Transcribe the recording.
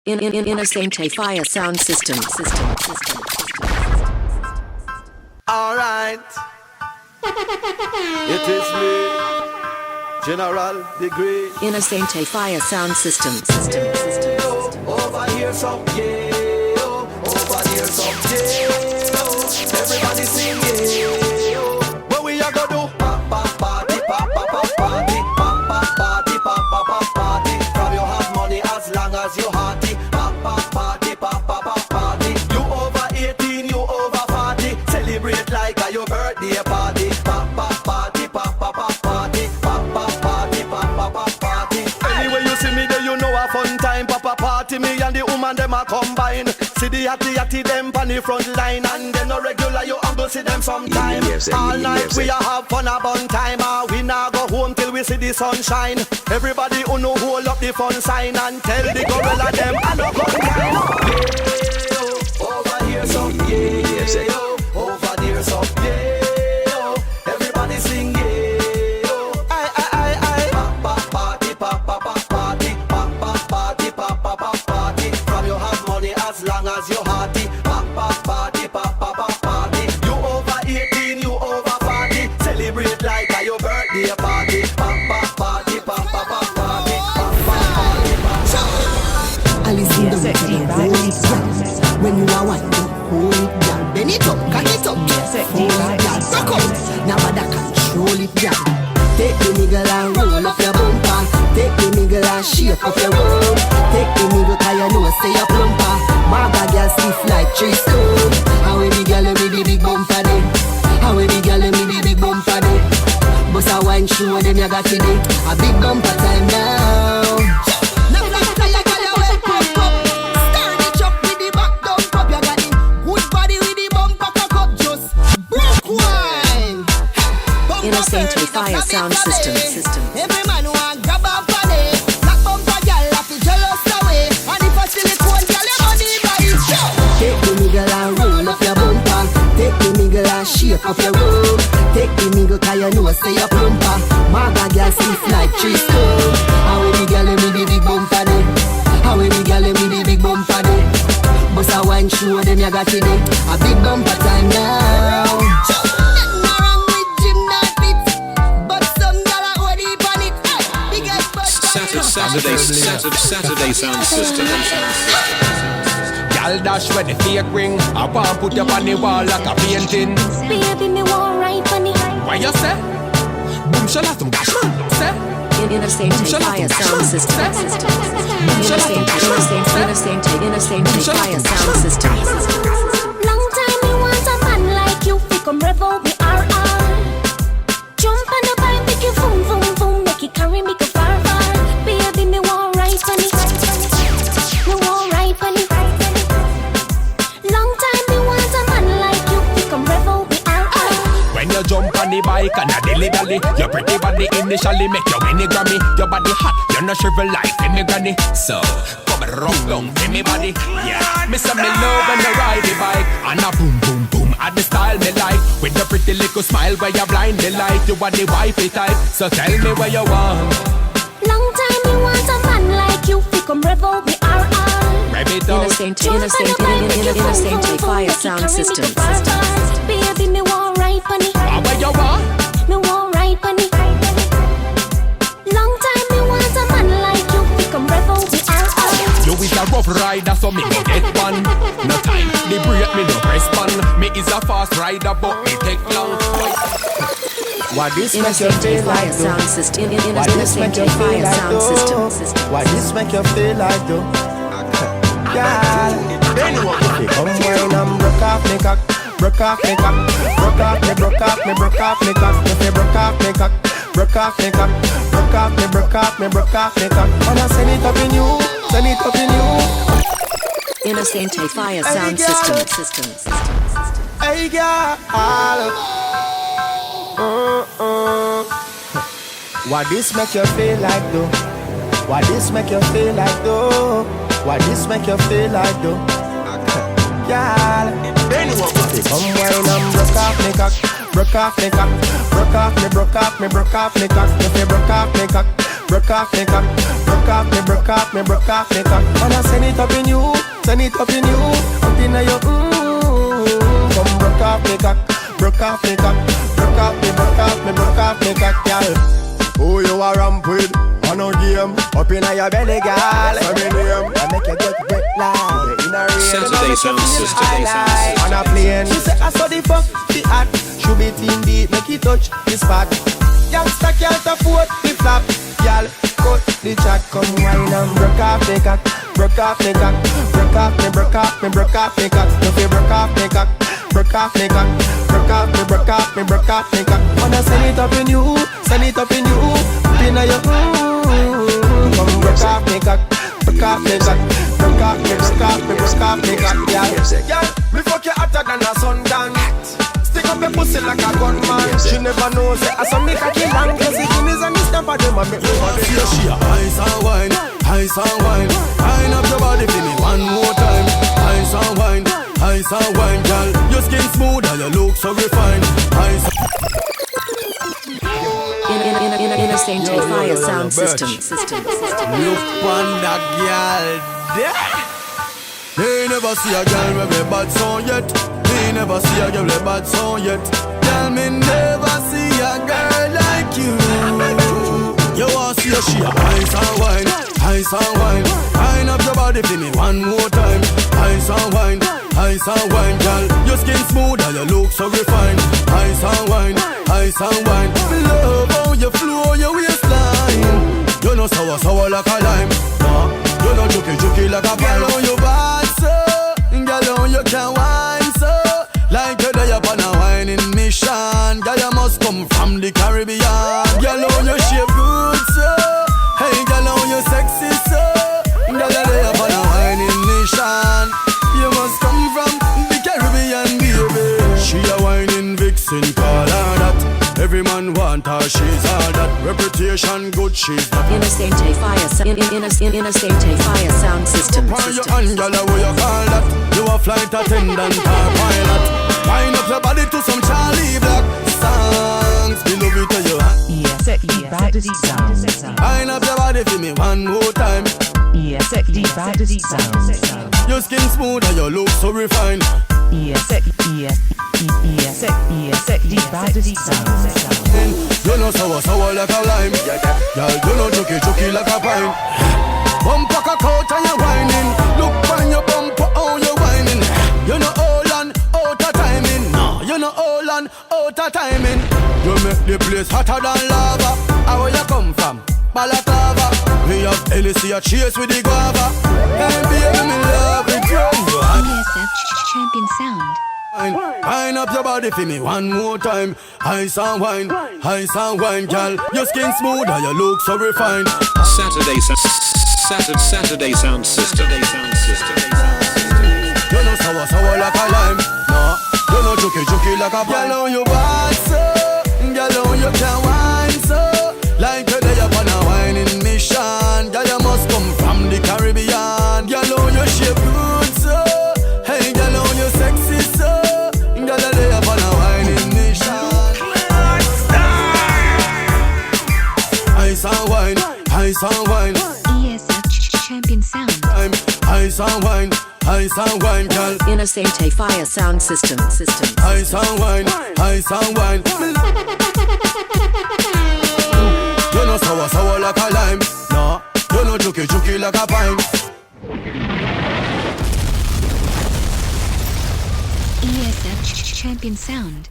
Innocente Fire Sound System. Alright. It is me, General Degree. Innocente Fire Sound System. Over here some yeah, over here some yeah. Everybody sing yeah. What we are gonna do? Party, party, party. From you have money as long as you hearty. Party, party. You over 18, you over 40. Celebrate like a your birthday party. Party, party. Anyway you see me there, you know a fun time. Papa party, me and the woman them a combine. See the yatty them on the front line, and then no regular you go see them sometime. All night we a have fun a bun time. We nah go home till we see the sunshine. Everybody who know hold up the fun sign and tell the gorilla them I no gun kind. Yeah, over here some yeah, over there some yeah. Everybody sing yeah. I. Party. From you have money as long as you hearty. Party. You over 18, you over 40. Celebrate like a your birthday party. Party. Alice in the room, roll it down. When you are one, hold it down. Bend it up, cut it up, hold it down. Rock out, now that control it down. Take the nigga and roll up your bumper. Take the nigga and shake up your room. Take the nigga 'cause you know stay a plumper. Maga girl stiff like 3 stone. How we the girl with the big bumper day? How we the girl with the big bumper day? Bust a wine show them you got today. A big bumper time now. Innocente Fire Sound System. Every man want grab up on it. Black bumper girl have to jealous away. And if I silicone girl your money buy it. Take the nigga and roll up your bumper. Take the nigga and shake up your room. Take the nigga 'cause you know stay a plumper. Maga girl stiff like 3 stone. How we the girl with the big bumper day? How we the girl with the big bumper day? Bust a wine show them you got today. A big bumper time now. Saturday Sound System. Y'all dash when the fake ring. I want put you on the wall like a painting. Baby, me want right funny. Why you say? Boom, shala tum dash man. Say? Innocente Fire Sound System. Innocente Fire Sound System. Long time me want a man like you. Fi come revolve me RR. Jump on the bike, make you boom boom boom, make it carry me go far. Baby, me want right funny. Me want right funny. Long time me want a man like you. Fi come revolve me RR. When you jump on the bike and a dilly-dally, your pretty body initially make you win the Grammy. Your body hot, you're not shrivel like me granny. So, come and rock down for me body. Yeah, me say me love when you ride the bike. And a boom boom boom, at the style me like. With your pretty little smile where you blind the light. You are the wifey type, so tell me what you want. Long time me want a man like you. Fi come revolve me RR. Rev it out. Innocente Fire Sound System. Baby, me want right funny. Where you want? Me want right funny. Long time me want a man like you. Fi come revolve me RR. You is a rough rider, so me go get one. No time, the break me no respond. Me is a fast rider, but me take long. What this make you feel like though? Sound System. What this make you feel like though? What this make you feel like though? Girl, come wine and broke off me cock. Broke off me cock. Broke off me cock. If you broke off me cock. Broke off me cock. Broke off me cock. And I send it up in you. Innocente Fire Sound System. Hey girl. What this make you feel like though? What this make you feel like though? What this make you feel like though? Girl, come wine and broke off me cock. Broke off me cock. Broke off me cock. If you broke off me cock. broke off me cock, broke off me, broke off me, broke off me cock. And I send it up in you, send it up in you, up in your come broke off me cock, broke off me cock, broke off me, broke off me, broke off me cock, girl. Who you a ramp with? On a game, up in your belly, girl. Say me name, I make you get wet like in a rain. Saturday Sound System. On a plane, she say I saw the fuck, the act. Should be team deep, make it touch the spot. Youngster can't afford the flap, girl. Cut the chat, come wine and broke off the cock, broke off the cock, broke off me, broke off me, broke off the cock. You feel broke off the cock, broke off the cock, broke off me, broke off me, broke off the cock. Wanna send it up in you, send it up in you, up in your come broke off the cock, broke off the cock, broke off me, broke off me, broke off the cock, girl. Me fuck you hotter than a sundown. Stick up your pussy like a gunman. She never knows that I saw me cocky long. Cause the guineas and the stamp of them and make me body. Feel she a ice and wine, ice and wine. Wine up your body for me one more time. Ice and wine, girl. Your skin smooth and your look so refined. Ice. Innocent Fire Sound System. Look on that girl there. They never see a girl with a bad song yet. They never see a girl with a bad song yet. Tell me never see a girl like you. You want to see a she a ice and wine, ice and wine. Wine up your body for me one more time. Ice and wine, girl. Your skin smooth and your look so refined. Ice and wine, ice and wine. Me love how you flow your waistline. You know sour like a lime. No, you know juky like a girl on your bad so. Girl on you can wine so. Like you're there upon a whining mission. Girl you must come from the Caribbean. Girl on you shape good so. Hey girl on you sexy so. Girl you're there upon a whining mission. You must come from the Caribbean, baby. She a whining vixen, call her that. Every man want her, she's all that. Reputation good, she's not. Innocent Fire Sound System. Why you and girl, what you call that? You a flight attendant or pilot. Wind up your body to some Charlie Black songs. Me love it to you. Yes, the baddest sound. Wind up your body for me one more time. Yes, the baddest sound. Your skin smooth and your look so refined. Yes, the baddest sound. You know sour like a lime. Girl, you know juky like a pine. Bump a coat and you whining. Look on your bumper, how you whining. You know all and out of timing. No, you know all and out of timing. You make the place hotter than lava. How you come from? Balaclava. We have Hennessy a chase with the guava. Hey baby, me love it. ESF Champion Sound. Wine up your body for me one more time. Ice and wine, girl. Your skin smooth and your look so refined. Saturday Sound System. You know sour like a lime. No, you know juky like a girl on your bad so. Girl on you can wine so. Like you're there upon a whining mission. Girl you must come from the Caribbean. Girl on your shape good so. Hey girl on you sexy so. Girl you're there upon a whining mission. Ice and wine. ESF Champion Sound. Ice and wine, girl. Innocent Fire Sound System. Ice and wine. You know sour like a lime. No, you know juky like a pine. ESF Champion Sound.